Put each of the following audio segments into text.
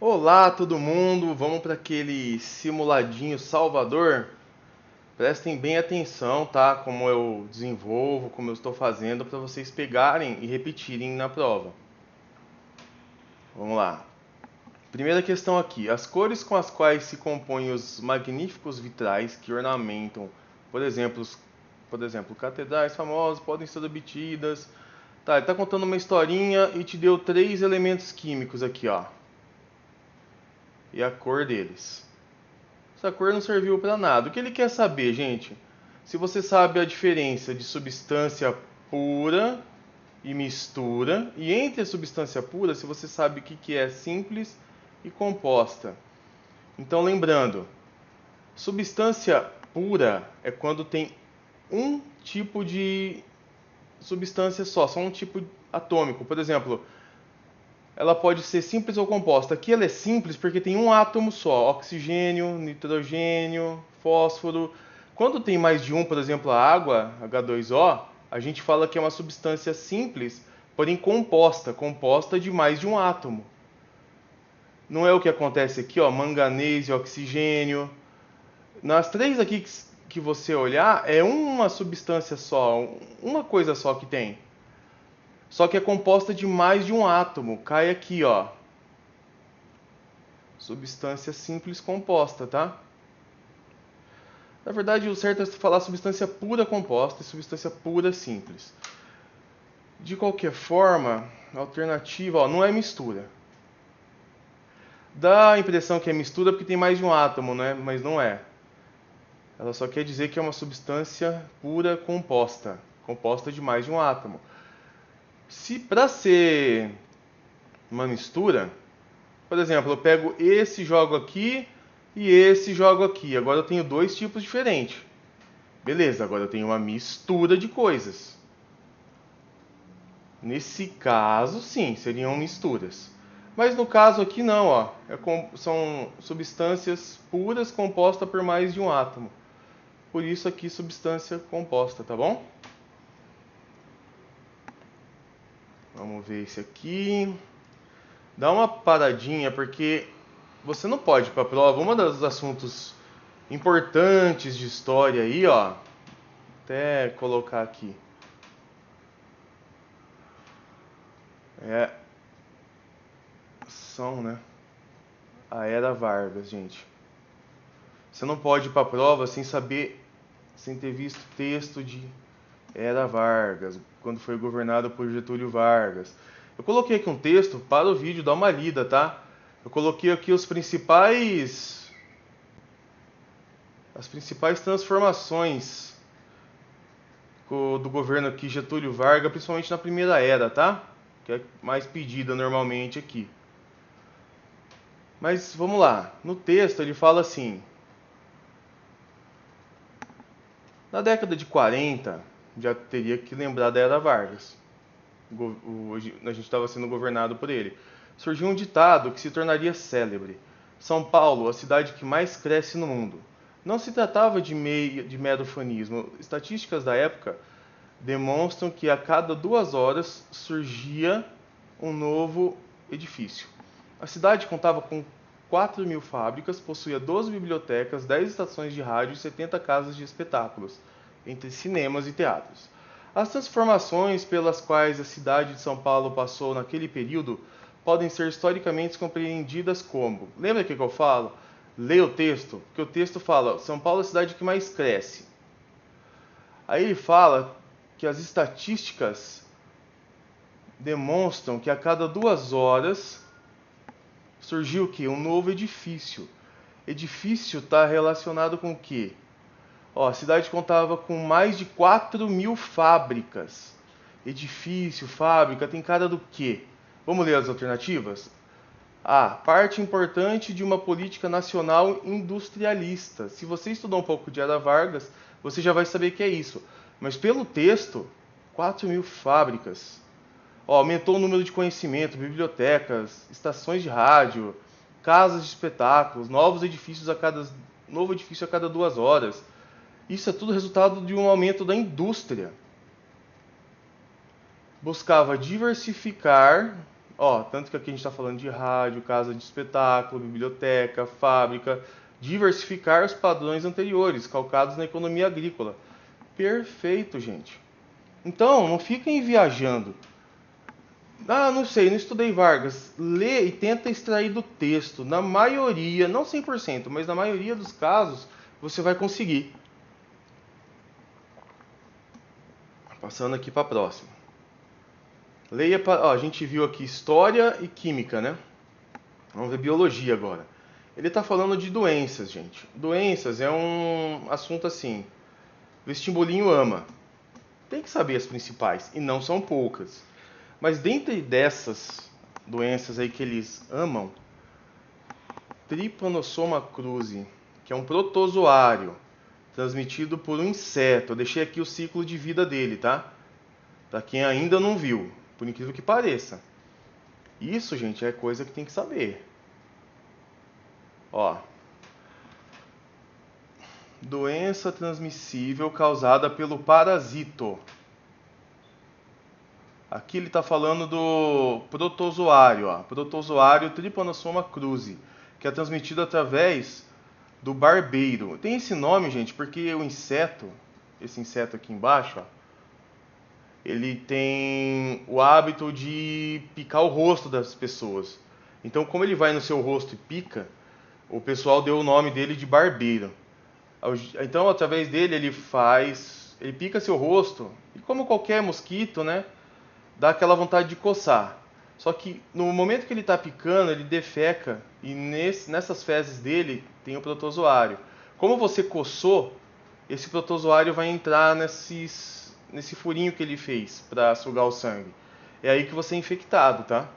Olá, todo mundo! Vamos para aquele simuladinho Salvador? Prestem bem atenção, tá? Como eu desenvolvo, como eu estou fazendo para vocês pegarem e repetirem na prova. Vamos lá. Primeira questão aqui: as cores com as quais se compõem os magníficos vitrais que ornamentam, por exemplo, catedrais famosas podem ser obtidas. Tá, ele está contando uma historinha e te deu três elementos químicos aqui, ó. E a cor deles. Essa cor não serviu para nada. O que ele quer saber, gente? Se você sabe a diferença de substância pura e mistura, e entre a substância pura, se você sabe o que é simples e composta. Então, lembrando, substância pura é quando tem um tipo de substância só um tipo atômico. Por exemplo, ela pode ser simples ou composta. Aqui ela é simples porque tem um átomo só: oxigênio, nitrogênio, fósforo. Quando tem mais de um, por exemplo, a água, H2O, a gente fala que é uma substância simples, porém composta de mais de um átomo. Não é o que acontece aqui, ó, manganês e oxigênio. Nas três aqui que você olhar, é uma substância só, uma coisa só que tem. Só que é composta de mais de um átomo. Cai aqui, ó. Substância simples composta, tá? Na verdade, o certo é falar substância pura composta e substância pura simples. De qualquer forma, a alternativa, ó, não é mistura. Dá a impressão que é mistura porque tem mais de um átomo, né? Mas não é. Ela só quer dizer que é uma substância pura composta, composta de mais de um átomo. Se para ser uma mistura, por exemplo, eu pego esse e jogo aqui e esse e jogo aqui. Agora eu tenho dois tipos diferentes. Beleza, agora eu tenho uma mistura de coisas. Nesse caso, sim, seriam misturas. Mas no caso aqui não, ó. São substâncias puras compostas por mais de um átomo. Por isso aqui substância composta, tá bom? Vamos ver esse aqui. Dá uma paradinha, porque você não pode ir para a prova. Um dos assuntos importantes de história aí, ó. Até colocar aqui. É, né? A Era Vargas, gente. Você não pode ir para a prova sem saber, sem ter visto texto de Era Vargas, quando foi governado por Getúlio Vargas. Eu coloquei aqui um texto para o vídeo, dá uma lida, tá? Eu coloquei aqui as principais transformações do governo aqui Getúlio Vargas, principalmente na primeira era, tá? Que é mais pedida normalmente aqui. Mas vamos lá. No texto ele fala assim: na década de 40, já teria que lembrar da Era Vargas. A gente estava sendo governado por ele. Surgiu um ditado que se tornaria célebre: São Paulo, a cidade que mais cresce no mundo. Não se tratava de mero ufanismo. Estatísticas da época demonstram que a cada 2 horas surgia um novo edifício. A cidade contava com 4.000 fábricas, possuía 12 bibliotecas, 10 estações de rádio e 70 casas de espetáculos, entre cinemas e teatros. As transformações pelas quais a cidade de São Paulo passou naquele período podem ser historicamente compreendidas como... Lembra o que eu falo? Leia o texto, porque o texto fala: São Paulo é a cidade que mais cresce. Aí ele fala que as estatísticas demonstram que a cada 2 horas surgiu o quê? Um novo edifício. Edifício está relacionado com o quê? Ó, a cidade contava com mais de 4.000 fábricas. Edifício, fábrica, tem cara do quê? Vamos ler as alternativas? A. Parte importante de uma política nacional industrialista. Se você estudou um pouco de Era Vargas, você já vai saber que é isso. Mas pelo texto, 4.000 fábricas. Ó, aumentou o número de conhecimento, bibliotecas, estações de rádio, casas de espetáculos, novo edifício a cada 2 horas. Isso é tudo resultado de um aumento da indústria. Buscava diversificar Ó, tanto que aqui a gente está falando de rádio, casa de espetáculo, biblioteca, fábrica, diversificar os padrões anteriores, calcados na economia agrícola. Perfeito, gente. Então, não fiquem viajando. Ah, não sei, não estudei Vargas. Lê e tenta extrair do texto. Na maioria, não 100%, mas na maioria dos casos, você vai conseguir. Passando aqui para a próxima. Leia para, ó, a gente viu aqui história e química, né? Vamos ver biologia agora. Ele está falando de doenças, gente. Doenças é um assunto assim. Vestibulinho ama. Tem que saber as principais, e não são poucas. Mas dentre dessas doenças aí que eles amam, Trypanosoma cruzi, que é um protozoário transmitido por um inseto. Eu deixei aqui o ciclo de vida dele, tá? Para quem ainda não viu, por incrível que pareça. Isso, gente, é coisa que tem que saber. Ó, doença transmissível causada pelo parasito. Aqui ele está falando do protozoário, ó, protozoário Trypanosoma cruzi, que é transmitido através do barbeiro. Tem esse nome, gente, porque o inseto, esse inseto aqui embaixo, ó, ele tem o hábito de picar o rosto das pessoas. Então, como ele vai no seu rosto e pica, o pessoal deu o nome dele de barbeiro. Então, através dele, ele pica seu rosto, e como qualquer mosquito, né, dá aquela vontade de coçar. Só que no momento que ele está picando, ele defeca e nessas fezes dele tem o protozoário. Como você coçou, esse protozoário vai entrar nesse furinho que ele fez para sugar o sangue. É aí que você é infectado, tá?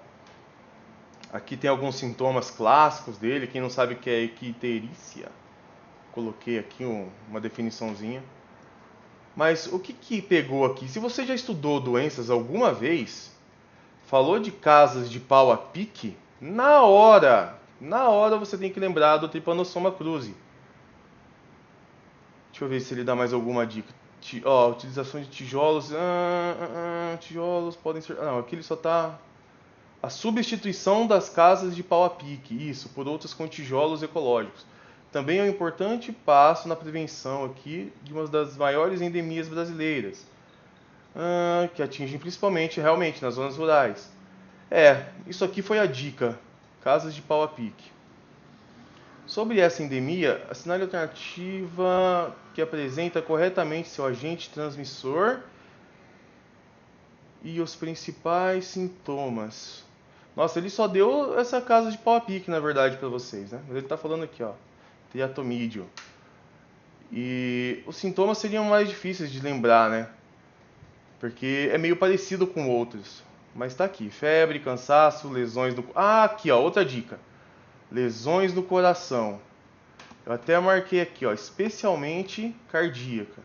Aqui tem alguns sintomas clássicos dele. Quem não sabe o que é icterícia, coloquei aqui uma definiçãozinha. Mas o que pegou aqui? Se você já estudou doenças alguma vez, falou de casas de pau a pique, na hora você tem que lembrar do Trypanosoma cruzi. Deixa eu ver se ele dá mais alguma dica. Ó, utilização de tijolos. Tijolos podem ser. Não, aqui ele só tá. A substituição das casas de pau a pique, isso, por outras com tijolos ecológicos. Também é um importante passo na prevenção aqui de uma das maiores endemias brasileiras, que atingem principalmente realmente nas zonas rurais. Isso aqui foi a dica. Casas de pau a pique. Sobre essa endemia, assinale a alternativa que apresenta corretamente seu agente transmissor e os principais sintomas. Nossa, ele só deu essa casa de pau a pique, na verdade, para vocês, né? Mas ele está falando aqui, ó, triatomídeo. E os sintomas seriam mais difíceis de lembrar, né? Porque é meio parecido com outros. Mas está aqui, febre, cansaço, lesões no... Ah, aqui, ó, outra dica. Lesões no coração. Eu até marquei aqui, ó, especialmente cardíaca.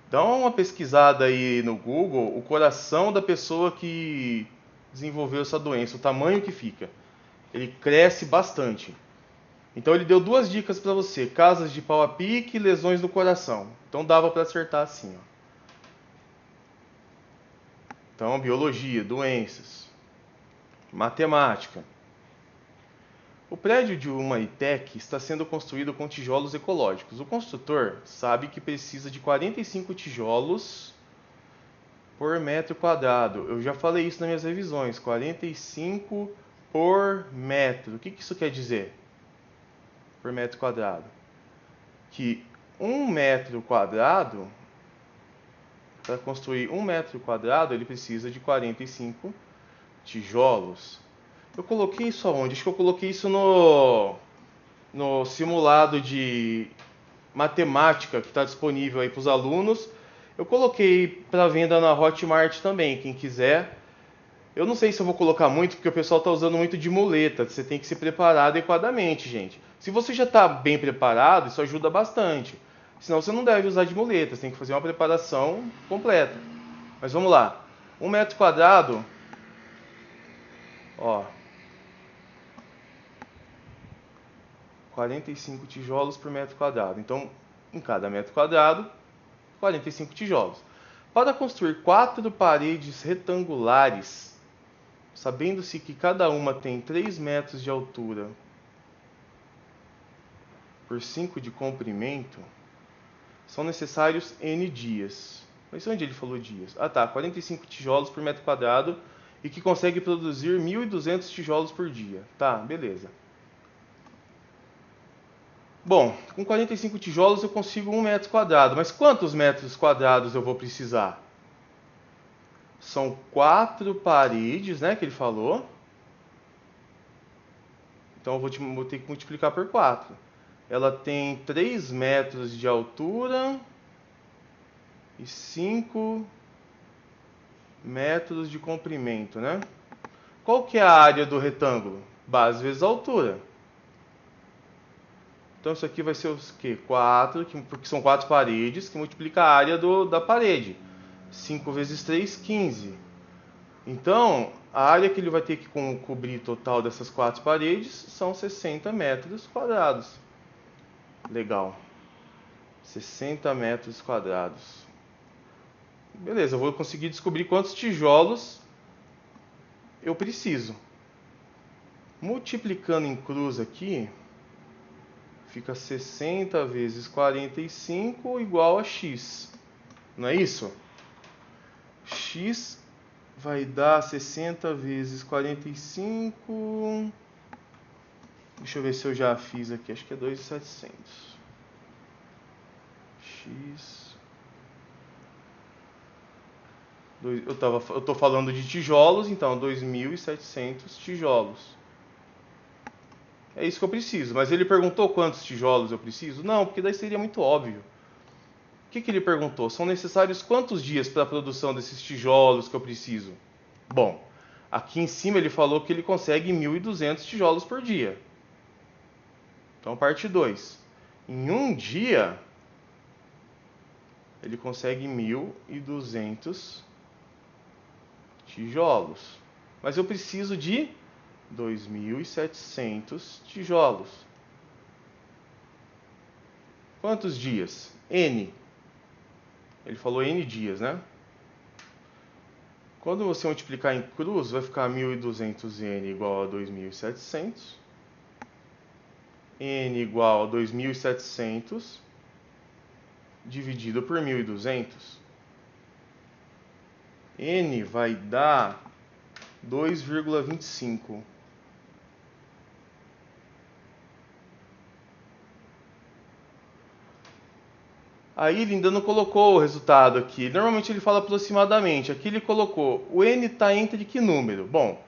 Dá uma pesquisada aí no Google, o coração da pessoa que desenvolveu essa doença, o tamanho que fica. Ele cresce bastante. Então ele deu duas dicas para você: casas de pau a pique e lesões no coração. Então dava para acertar assim, ó. Então, biologia, doenças, matemática. O prédio de uma ITEC está sendo construído com tijolos ecológicos. O construtor sabe que precisa de 45 tijolos por metro quadrado. Eu já falei isso nas minhas revisões. 45 por metro. O que isso quer dizer? Por metro quadrado. Que 1 metro quadrado, para construir 1 metro quadrado, ele precisa de 45 tijolos. Eu coloquei isso aonde? Acho que eu coloquei isso no simulado de matemática que está disponível aí para os alunos. Eu coloquei para venda na Hotmart também, quem quiser. Eu não sei se eu vou colocar muito, porque o pessoal está usando muito de muleta. Você tem que se preparar adequadamente, gente. Se você já está bem preparado, isso ajuda bastante. Senão você não deve usar de muleta, você tem que fazer uma preparação completa. Mas vamos lá. 1 metro quadrado, ó, 45 tijolos por metro quadrado. Então, em cada metro quadrado, 45 tijolos. Para construir 4 paredes retangulares sabendo-se que cada uma tem 3 metros de altura por 5 de comprimento, são necessários N dias. Mas onde ele falou dias? Ah tá, 45 tijolos por metro quadrado e que consegue produzir 1.200 tijolos por dia. Tá, beleza. Bom, com 45 tijolos eu consigo 1 metro quadrado, mas quantos metros quadrados eu vou precisar? São 4 paredes, né, que ele falou. Então eu vou ter que multiplicar por 4. Ela tem 3 metros de altura e 5 metros de comprimento, né? Qual que é a área do retângulo? Base vezes altura. Então isso aqui vai ser o quê? 4, porque são 4 paredes, que multiplica a área da parede. 5 vezes 3, 15. Então, a área que ele vai ter que cobrir total dessas 4 paredes são 60 metros quadrados. Legal. 60 metros quadrados. Beleza, eu vou conseguir descobrir quantos tijolos eu preciso. Multiplicando em cruz aqui, fica 60 vezes 45 igual a x. Não é isso? X vai dar 60 vezes 45. Deixa eu ver se eu já fiz aqui. Acho que é 2.700. X. Eu estou falando de tijolos, então 2.700 tijolos. É isso que eu preciso. Mas ele perguntou quantos tijolos eu preciso? Não, porque daí seria muito óbvio. O que ele perguntou? São necessários quantos dias para a produção desses tijolos que eu preciso? Bom, aqui em cima ele falou que ele consegue 1.200 tijolos por dia. Então, parte 2. Em um dia, ele consegue 1.200 tijolos. Mas eu preciso de 2.700 tijolos. Quantos dias? N. Ele falou N dias, né? Quando você multiplicar em cruz, vai ficar 1.200N igual a 2.700. N igual a 2.700 dividido por 1.200. N vai dar 2,25. Aí ele ainda não colocou o resultado aqui. Normalmente ele fala aproximadamente. Aqui ele colocou. O N está entre que número? Bom,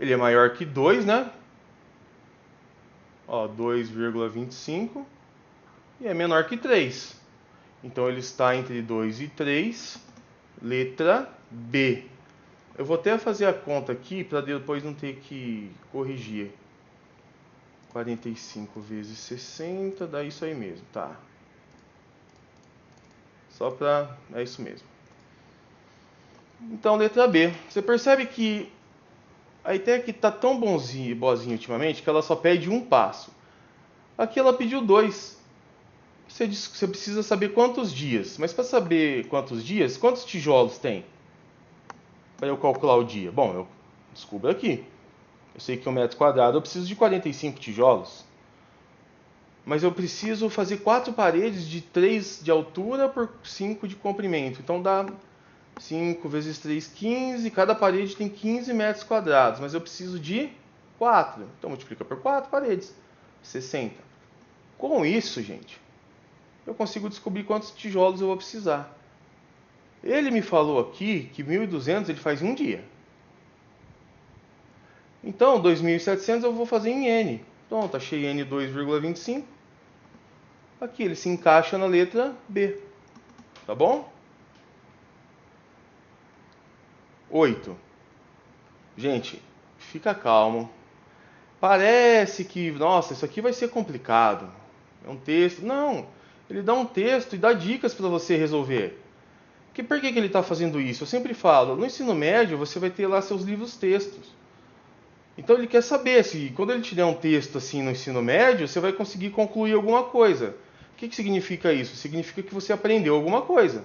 ele é maior que 2, né? Ó, 2,25. E é menor que 3. Então ele está entre 2 e 3. Letra B. Eu vou até fazer a conta aqui para depois não ter que corrigir. 45 vezes 60 dá isso aí mesmo, tá? Só para... é isso mesmo. Então, letra B. Você percebe que a ideia aqui está tão boazinha ultimamente que ela só pede um passo. Aqui ela pediu 2. Você precisa saber quantos dias. Mas para saber quantos dias, quantos tijolos tem? Para eu calcular o dia. Bom, eu descubro aqui. Eu sei que 1 metro quadrado eu preciso de 45 tijolos. Mas eu preciso fazer 4 paredes de 3 de altura por 5 de comprimento. Então dá 5 vezes 3, 15. Cada parede tem 15 metros quadrados. Mas eu preciso de 4. Então multiplica por 4 paredes. 60. Com isso, gente, eu consigo descobrir quantos tijolos eu vou precisar. Ele me falou aqui que 1.200 ele faz em um dia. Então, 2.700 eu vou fazer em N. Pronto, achei N 2,25. Aqui ele se encaixa na letra B. Tá bom? 8. Gente, fica calmo. Parece que, nossa, isso aqui vai ser complicado. É um texto. Não, ele dá um texto e dá dicas para você resolver. Por que ele está fazendo isso? Eu sempre falo, no ensino médio você vai ter lá seus livros textos. Então ele quer saber se quando ele te der um texto assim no ensino médio, você vai conseguir concluir alguma coisa. O que significa isso? Significa que você aprendeu alguma coisa.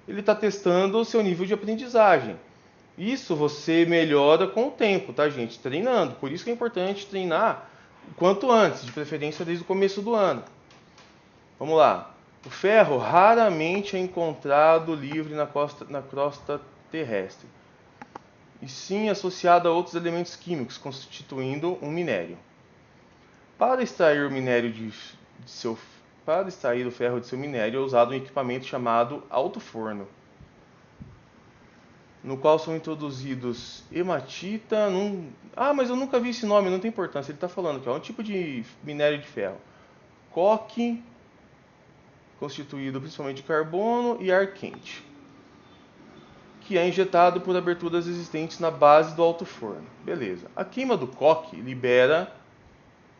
Ele está testando o seu nível de aprendizagem. Isso você melhora com o tempo, tá, gente? Treinando. Por isso que é importante treinar o quanto antes, de preferência desde o começo do ano. Vamos lá. O ferro raramente é encontrado livre na crosta terrestre, e sim associado a outros elementos químicos, constituindo um minério. Para extrair o minério de seu Para extrair o ferro de seu minério é usado um equipamento chamado alto-forno, no qual são introduzidos hematita. Ah, mas eu nunca vi esse nome, não tem importância. Ele está falando que é um tipo de minério de ferro. Coque, constituído principalmente de carbono e ar quente, que é injetado por aberturas existentes na base do alto-forno. Beleza. A queima do coque libera.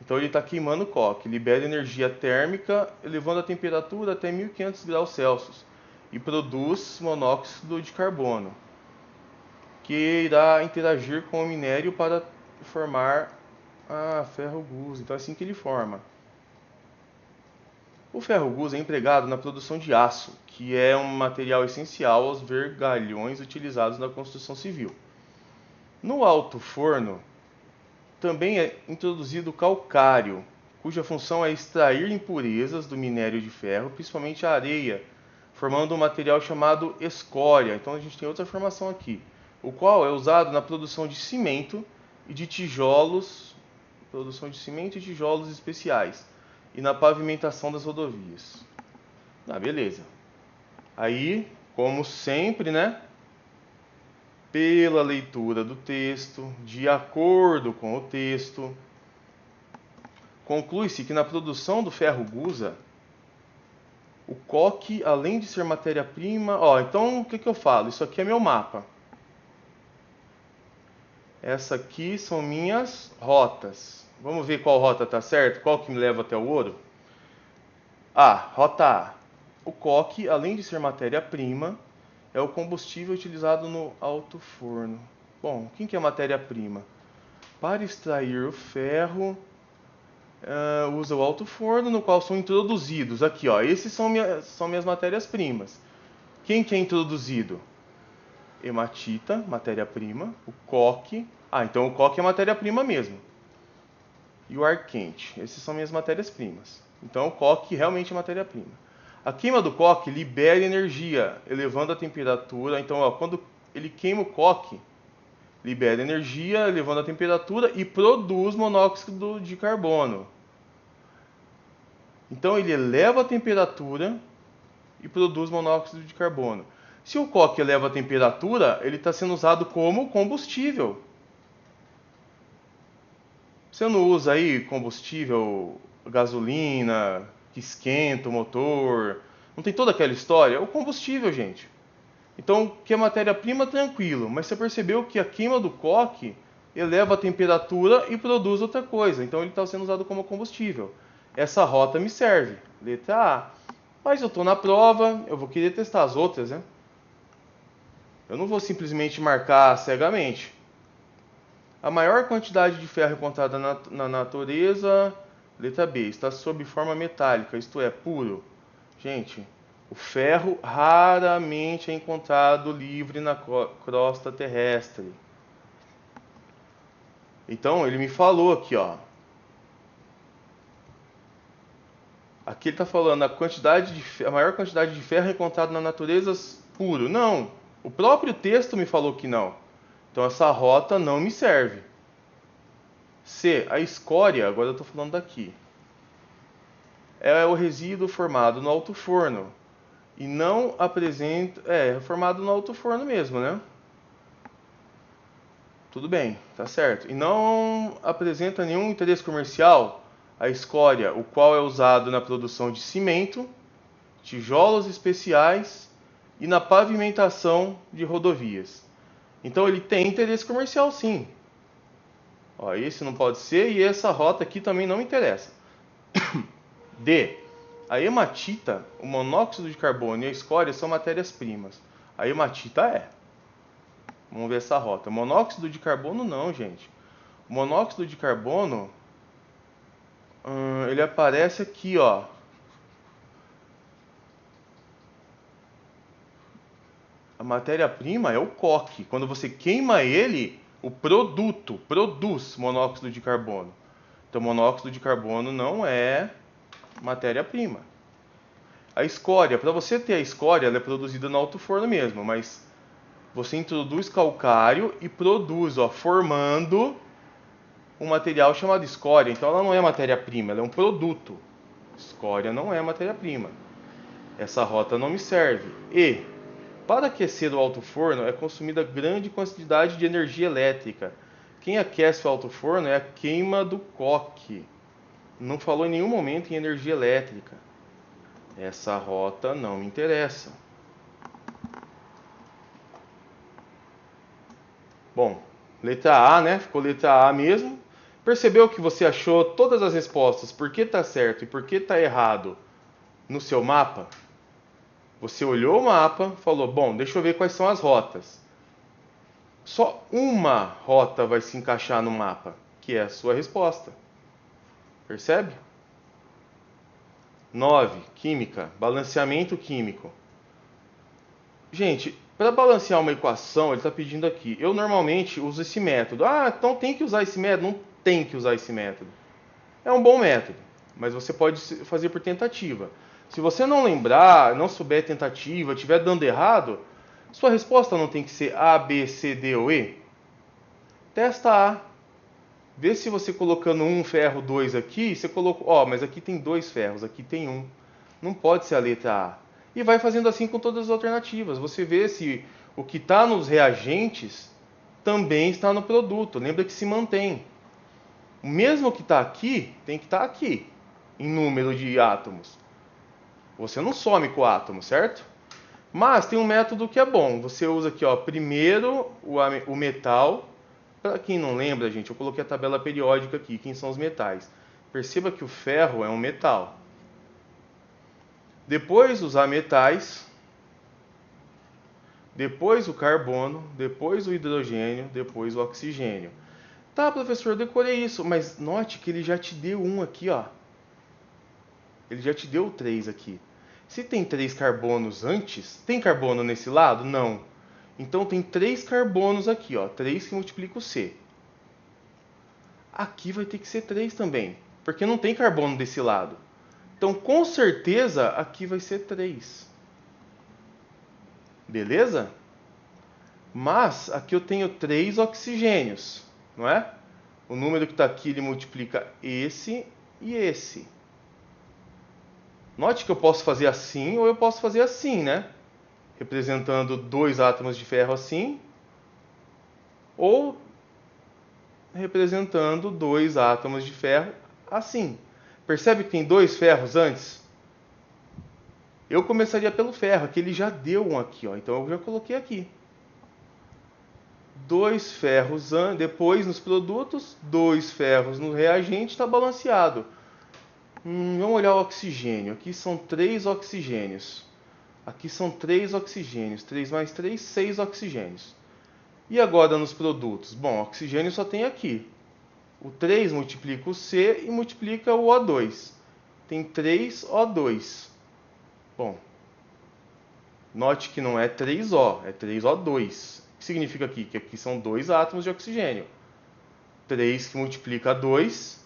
Então ele está queimando o coque, libera energia térmica, elevando a temperatura até 1500 graus Celsius e produz monóxido de carbono, que irá interagir com o minério para formar ferro gusa. Então é assim que ele forma. O ferro gusa é empregado na produção de aço, que é um material essencial aos vergalhões utilizados na construção civil. No alto forno, também é introduzido o calcário, cuja função é extrair impurezas do minério de ferro, principalmente a areia, formando um material chamado escória. Então a gente tem outra formação aqui, o qual é usado na produção de cimento e de tijolos, especiais, e na pavimentação das rodovias. Beleza. Aí, como sempre, né? Pela leitura do texto, de acordo com o texto, conclui-se que na produção do ferro gusa, o coque, além de ser matéria-prima... então o que eu falo? Isso aqui é meu mapa. Essa aqui são minhas rotas. Vamos ver qual rota está certa? Qual que me leva até o ouro? Rota A. O coque, além de ser matéria-prima, é o combustível utilizado no alto forno. Bom, quem que é matéria-prima? Para extrair o ferro, usa o alto forno, no qual são introduzidos. Aqui, esses são minhas matérias-primas. Quem que é introduzido? Hematita, matéria-prima. O coque. Então o coque é matéria-prima mesmo. E o ar quente. Essas são minhas matérias-primas. Então o coque realmente é matéria-prima. A queima do coque libera energia, elevando a temperatura. Então, quando ele queima o coque, libera energia, elevando a temperatura e produz monóxido de carbono. Então ele eleva a temperatura e produz monóxido de carbono. Se o coque eleva a temperatura, ele está sendo usado como combustível. Você não usa aí combustível, gasolina, que esquenta o motor. Não tem toda aquela história? É o combustível, gente. Então, que é matéria-prima, tranquilo. Mas você percebeu que a queima do coque eleva a temperatura e produz outra coisa. Então ele está sendo usado como combustível. Essa rota me serve. Letra A. Mas eu estou na prova, eu vou querer testar as outras, né? Eu não vou simplesmente marcar cegamente. A maior quantidade de ferro encontrada na natureza, letra B, está sob forma metálica, isto é, puro. Gente, o ferro raramente é encontrado livre na crosta terrestre. Então, ele me falou aqui, Aqui ele está falando a maior quantidade de ferro encontrado na natureza puro. Não, o próprio texto me falou que não. Então essa rota não me serve. C, a escória, agora eu estou falando daqui, é o resíduo formado no alto forno e não apresenta... É formado no alto forno mesmo, né? Tudo bem, tá certo. E não apresenta nenhum interesse comercial, a escória, o qual é usado na produção de cimento, tijolos especiais e na pavimentação de rodovias. Então ele tem interesse comercial, sim. Esse não pode ser e essa rota aqui também não interessa. D. A hematita, o monóxido de carbono e a escória são matérias-primas. A hematita é. Vamos ver essa rota. Monóxido de carbono não, gente. O monóxido de carbono, ele aparece aqui, A matéria-prima é o coque. Quando você queima ele, o produto produz monóxido de carbono. Então, monóxido de carbono não é matéria-prima. A escória, para você ter a escória, ela é produzida no alto forno mesmo, mas você introduz calcário e produz, ó, formando um material chamado escória. Então ela não é matéria-prima, ela é um produto. Escória não é matéria-prima. Essa rota não me serve. E, para aquecer o alto forno, é consumida grande quantidade de energia elétrica. Quem aquece o alto forno é a queima do coque. Não falou em nenhum momento em energia elétrica. Essa rota não me interessa. Bom, letra A, né? Ficou letra A mesmo. Percebeu que você achou todas as respostas, por que está certo e por que está errado, no seu mapa? Você olhou o mapa, falou, bom, deixa eu ver quais são as rotas. Só uma rota vai se encaixar no mapa, que é a sua resposta. Percebe? 9. Química. Balanceamento químico. Gente, para balancear uma equação, ele está pedindo aqui. Eu normalmente uso esse método. Ah, então tem que usar esse método? Não tem que usar esse método. É um bom método, mas você pode fazer por tentativa. Se você não lembrar, não souber tentativa, estiver dando errado, sua resposta não tem que ser A, B, C, D ou E. Testa A. Vê se você colocando um ferro, 2 aqui, você colocou, ó, mas aqui tem 2 ferros, aqui tem um. Não pode ser a letra A. E vai fazendo assim com todas as alternativas. Você vê se o que está nos reagentes também está no produto. Lembra que se mantém. O mesmo que está aqui, tem que estar aqui, em número de átomos. Você não some com o átomo, certo? Mas tem um método que é bom. Você usa aqui, ó, primeiro o metal. Para quem não lembra, gente, eu coloquei a tabela periódica aqui. Quem são os metais? Perceba que o ferro é um metal. Depois os ametais. Depois o carbono. Depois o hidrogênio. Depois o oxigênio. Tá, professor, eu decorei isso. Mas note que ele já te deu um aqui, ó. Ele já te deu 3 aqui. Se tem 3 carbonos antes, tem carbono nesse lado? Não. Então tem 3 carbonos aqui, ó. 3 que multiplica o C. Aqui vai ter que ser 3 também, porque não tem carbono desse lado. Então, com certeza, aqui vai ser 3. Beleza? Mas aqui eu tenho 3 oxigênios, não é? O número que está aqui, ele multiplica esse e esse. Note que eu posso fazer assim ou eu posso fazer assim, né? Representando 2 átomos de ferro assim, ou representando 2 átomos de ferro assim. Percebe que tem 2 ferros antes? Eu começaria pelo ferro, que ele já deu um aqui, ó. Então eu já coloquei aqui. 2 ferros depois nos produtos, 2 ferros no reagente, está balanceado. Vamos olhar o oxigênio. Aqui são 3 oxigênios. Aqui são 3 oxigênios. 3 mais 3, 6 oxigênios. E agora nos produtos? Bom, oxigênio só tem aqui. O 3 multiplica o C e multiplica o O2. Tem 3 O2. Bom, note que não é 3O, é 3O2. O que significa aqui? Que aqui são 2 átomos de oxigênio. 3 que multiplica 2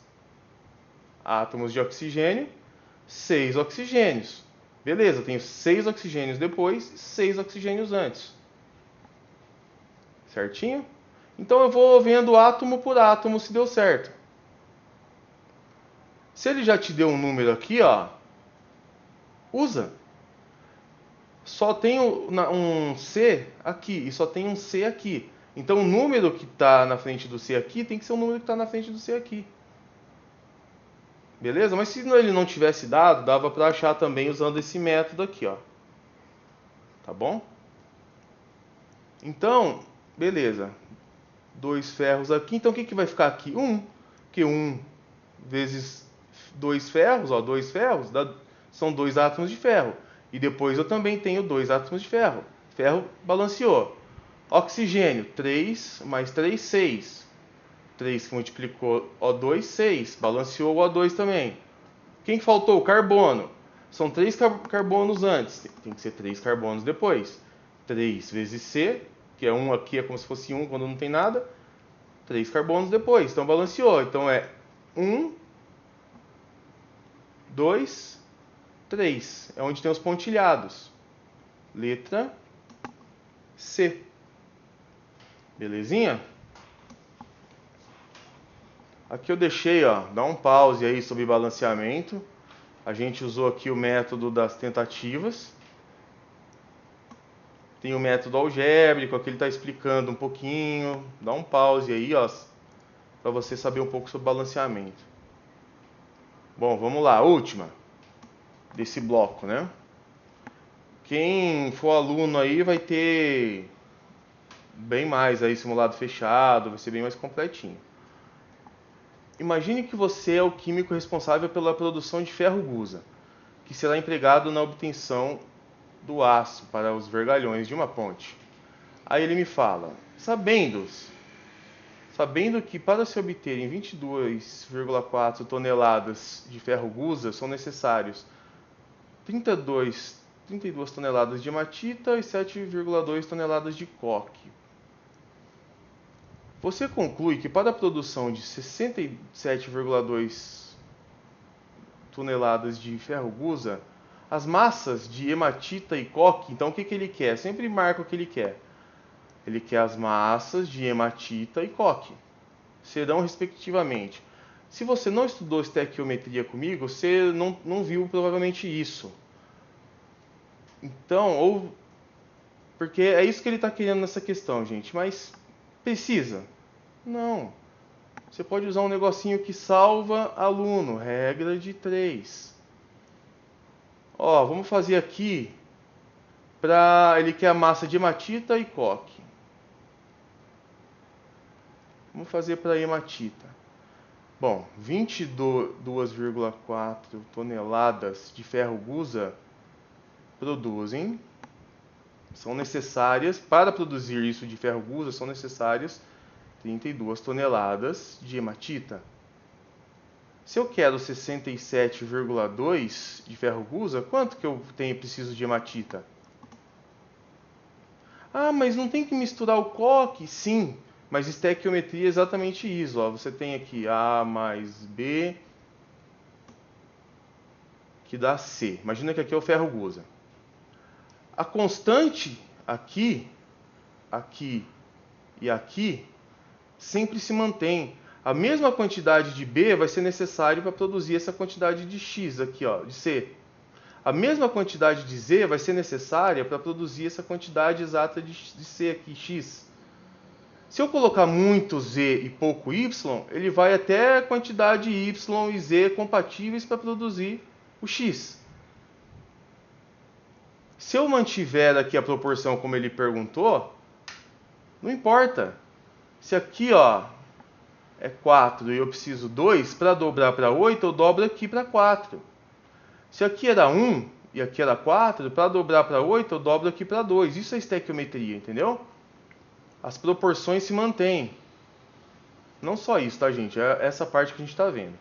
átomos de oxigênio, 6 oxigênios. Beleza, eu tenho 6 oxigênios depois, 6 oxigênios antes. Certinho? Então eu vou vendo átomo por átomo se deu certo. Se ele já te deu um número aqui, ó, usa. Só tem um C aqui e só tem um C aqui. Então o número que está na frente do C aqui tem que ser o número que está na frente do C aqui. Beleza? Mas se ele não tivesse dado, dava para achar também usando esse método aqui, ó. Tá bom? Então, beleza. 2 ferros aqui. Então o que vai ficar aqui? 1. Porque 1 vezes 2 ferros, ó, 2 ferros, são 2 átomos de ferro. E depois eu também tenho 2 átomos de ferro. Ferro balanceou. Oxigênio, 3 mais 3, 6. 3 que multiplicou O2, 6. Balanceou o O2 também. Quem faltou? Carbono. São 3 carbonos antes. Tem que ser 3 carbonos depois. 3 vezes C, que é 1 aqui, é como se fosse 1 quando não tem nada. 3 carbonos depois, então balanceou. Então é 1, 2, 3. É onde tem os pontilhados. Letra C. Belezinha? Aqui eu deixei, ó, dá um pause aí sobre balanceamento. A gente usou aqui o método das tentativas. Tem o método algébrico, aqui ele está explicando um pouquinho. Dá um pause aí, ó, para você saber um pouco sobre balanceamento. Bom, vamos lá, última desse bloco, né? Quem for aluno aí vai ter bem mais aí simulado fechado, vai ser bem mais completinho. Imagine que você é o químico responsável pela produção de ferro-gusa, que será empregado na obtenção do aço para os vergalhões de uma ponte. Aí ele me fala, sabendo que para se obterem 22,4 toneladas de ferro-gusa são necessários 32 toneladas de hematita e 7,2 toneladas de coque. Você conclui que para a produção de 67,2 toneladas de ferro-gusa, as massas de hematita e coque, então o que ele quer? Sempre marca o que ele quer. Ele quer as massas de hematita e coque. Serão respectivamente. Se você não estudou estequiometria comigo, você não viu provavelmente isso. Então, porque é isso que ele está querendo nessa questão, gente. Mas precisa? Não. Você pode usar um negocinho que salva aluno. Regra de 3. Ó, vamos fazer aqui ele quer a massa de hematita e coque. Vamos fazer para hematita. Bom, 22,4 toneladas de ferro-gusa são necessárias, para produzir isso de ferro-gusa, são necessárias 32 toneladas de hematita. Se eu quero 67,2 de ferro-gusa, quanto que eu preciso de hematita? Ah, mas não tem que misturar o coque? Sim, mas estequiometria é exatamente isso. Ó. Você tem aqui A mais B, que dá C. Imagina que aqui é o ferro-gusa. A constante aqui e aqui sempre se mantém. A mesma quantidade de B vai ser necessário para produzir essa quantidade de X aqui, ó, de C. A mesma quantidade de Z vai ser necessária para produzir essa quantidade exata de C aqui, X. Se eu colocar muito Z e pouco Y, ele vai até a quantidade Y e Z compatíveis para produzir o X. Se eu mantiver aqui a proporção como ele perguntou, não importa. Se aqui, ó, é 4 e eu preciso 2, para dobrar para 8, eu dobro aqui para 4. Se aqui era 1 e aqui era 4, para dobrar para 8, eu dobro aqui para 2. Isso é estequiometria, entendeu? As proporções se mantêm. Não só isso, tá, gente? É essa parte que a gente está vendo.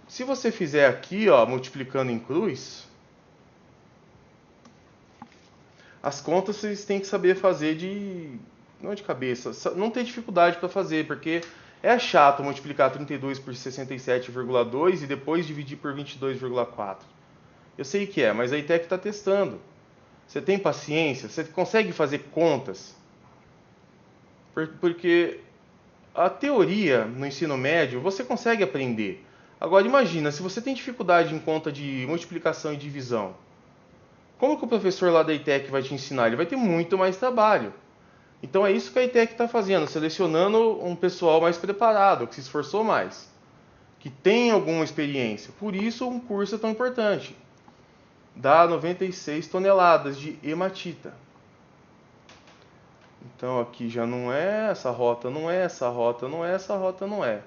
Se você fizer aqui, ó, multiplicando em cruz, as contas vocês têm que saber fazer não de cabeça. Não tem dificuldade para fazer, porque é chato multiplicar 32 por 67,2 e depois dividir por 22,4. Eu sei que é, mas a ITEC está testando. Você tem paciência? Você consegue fazer contas? Porque a teoria no ensino médio você consegue aprender. Agora imagina, se você tem dificuldade em conta de multiplicação e divisão, como que o professor lá da ITEC vai te ensinar? Ele vai ter muito mais trabalho. Então é isso que a ITEC está fazendo, selecionando um pessoal mais preparado, que se esforçou mais, que tem alguma experiência. Por isso um curso é tão importante. Dá 96 toneladas de hematita. Então aqui já não é, essa rota não é, essa rota não é, essa rota não é.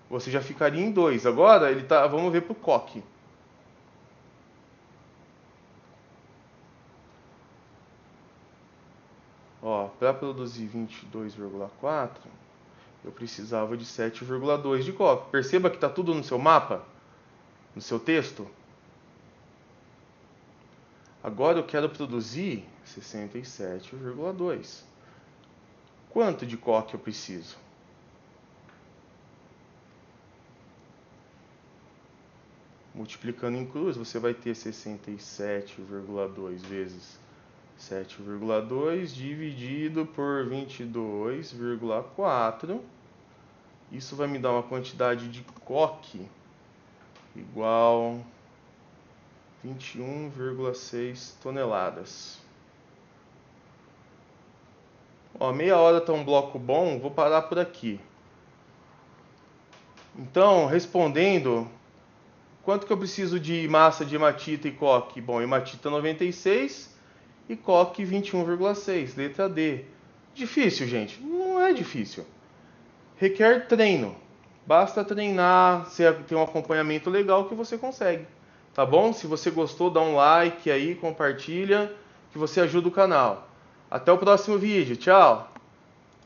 Você já ficaria em 2. Agora vamos ver para o coque. Ó, para produzir 22,4, eu precisava de 7,2 de coque. Perceba que está tudo no seu mapa, no seu texto. Agora eu quero produzir 67,2. Quanto de coque eu preciso? Multiplicando em cruz, você vai ter 67,2 vezes 7,2 dividido por 22,4. Isso vai me dar uma quantidade de coque igual 21,6 toneladas. Ó, meia hora tá um bloco bom, vou parar por aqui. Então, respondendo, quanto que eu preciso de massa de hematita e coque? Bom, hematita 96 e coque 21,6, letra D. Difícil, gente? Não é difícil. Requer treino. Basta treinar, você tem um acompanhamento legal que você consegue. Tá bom? Se você gostou, dá um like aí, compartilha, que você ajuda o canal. Até o próximo vídeo. Tchau!